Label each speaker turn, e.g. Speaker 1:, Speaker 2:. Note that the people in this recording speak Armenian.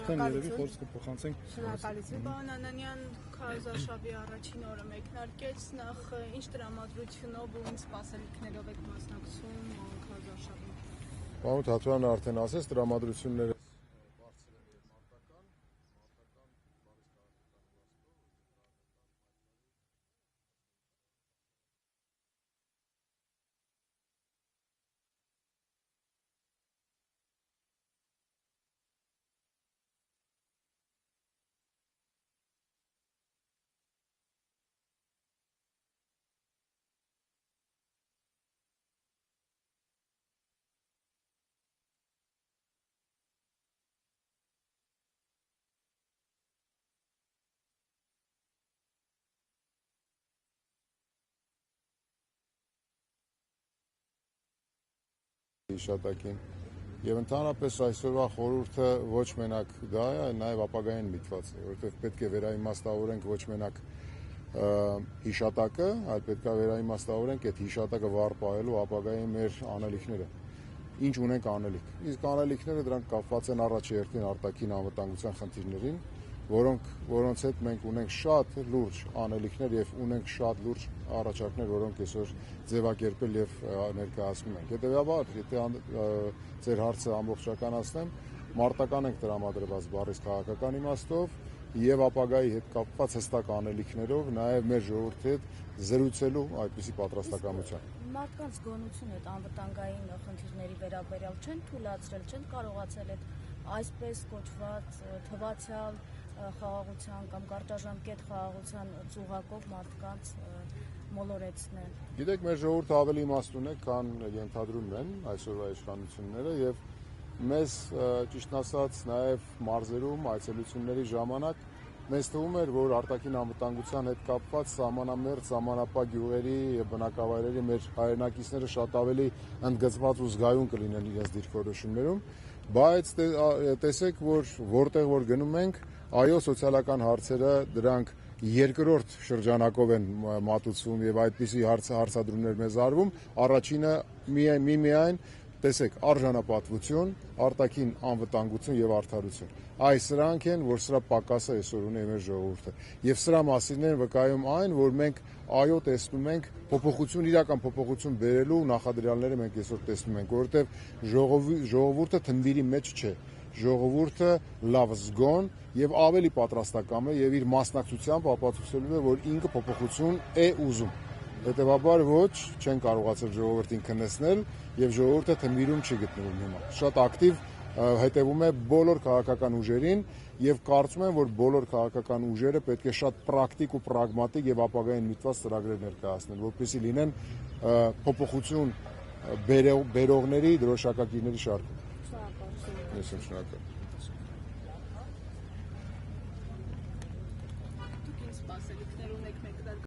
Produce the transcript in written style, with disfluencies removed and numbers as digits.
Speaker 1: արդեն երևի խորս կփոխանցենք։
Speaker 2: Շնորհակալություն, պարոն Անանյան, քարոզարշավի առաջին օրը մեկնարկեց, նախ ինչ տրամադրությունով ու ինչ սպասելիքներով եք մասնակցում քարոզարշավին։
Speaker 3: Պարոն Թաթոյանը արդեն ասեց, տրամադրությունները հիշատակին եւ ընդհանրապես այսօրվա խորհուրդը ոչ մենակ դա է, այլ նաեւ ապագային միտված է, որովհետեւ պետք է վերաիմաստավորենք ոչ մենակ հիշատակը, այլ պետք է վերաիմաստավորենք այդ հիշատակը վառ պահելու ապագայի մեր անելիքները։ Ինչ ունենք անելիք։ Իսկ անելիքները դրանք կապված են առաջ երթին արտաքին անվտանգության խնդիրներին, որոնց հետ մենք ունենք շատ լուրջ անելիքներ եւ ունենք շատ լուրջ առաջարկներ, որոնք այսօր ձևակերպել եւ ներկայացնում ենք։ Հետեւաբար, եթե ձեր հարցը ամբողջականացնեմ, մարտական ենք տրամադրված բառից քաղաքական իմաստով եւ ապագայի հետ կապված հստակ անելիքներով, նաեւ մեր ժողովրդի հետ զրուցելու այդպիսի պատրաստակամությամբ։
Speaker 4: Մարդկանց գոնություն այդ անվտանգային խնդիրների վերաբերյալ չեն թույլատրել, չեն կարողացել այդ այսպես կոչված թվացial խաղաղության կամ կարճաժամկետ խաղաղության ծուղակով մարդկանց մոլորեցնել։
Speaker 3: Գիտեք, մեր ժողովուրդը ավելի իմաստուն է, քան ենթադրում են այսօրվա իշխանությունները եւ մեզ ճիշտ ասած նաեւ մարզերում այցելությունների ժամանակ մեզ թվում էր, որ արտաքին անվտանգության հետ կապված սահմանամերձ սահմանապահ գյուղերի եւ բնակավայրերի մեր հայրենակիցները շատ ավելի ընդգծված ու զգայուն կլինեն իրենց դիրքորոշումներում, բայց տեսեք, որ որտեղ որ գնում ենք, այո, սոցիալական հարցերը դրանք երկրորդ շրջանակով են մատուցվում եւ այդպիսի հարցադրումներ մեզ արվում, առաջինը միայն տեսեք, արժանապատվություն, արտաքին անվտանգություն եւ արդարություն։ Այս սրանք են, որ սրա պակասը այսօր ունի մեր ժողովուրդը։ Եվ սրա մասին են վկայում այն, որ մենք այո տեսնում ենք փոփոխություն, իրական փոփոխություն բերելու նախադրյալները մենք այսօր տեսնում ենք, որովհետեւ ժողովուրդը թնդիրի մեջ չէ։ Ժողովուրդը լավ զգոն եւ ավելի պատրաստակամ է եւ իր մասնակցությամբ ապացուցելու է, որ ինքը փոփոխություն է ուզում։ Հետևաբար ոչ չեն կարողացել ժողովրդին քննեցնել եւ ժողովուրդը թմիրում չի գտնվում հիմա։ Շատ ակտիվ հետևում է բոլոր քաղաքական ուժերին եւ կարծում եմ, որ բոլոր քաղաքական ուժերը պետք է շատ պրակտիկ ու պրագմատիկ եւ ապագային միտված ծրագրեր ներկայացնեն, որպեսզի լինեն փոփոխություն բերողների դրոշակակիրների շարքում։ Շնորհակալ։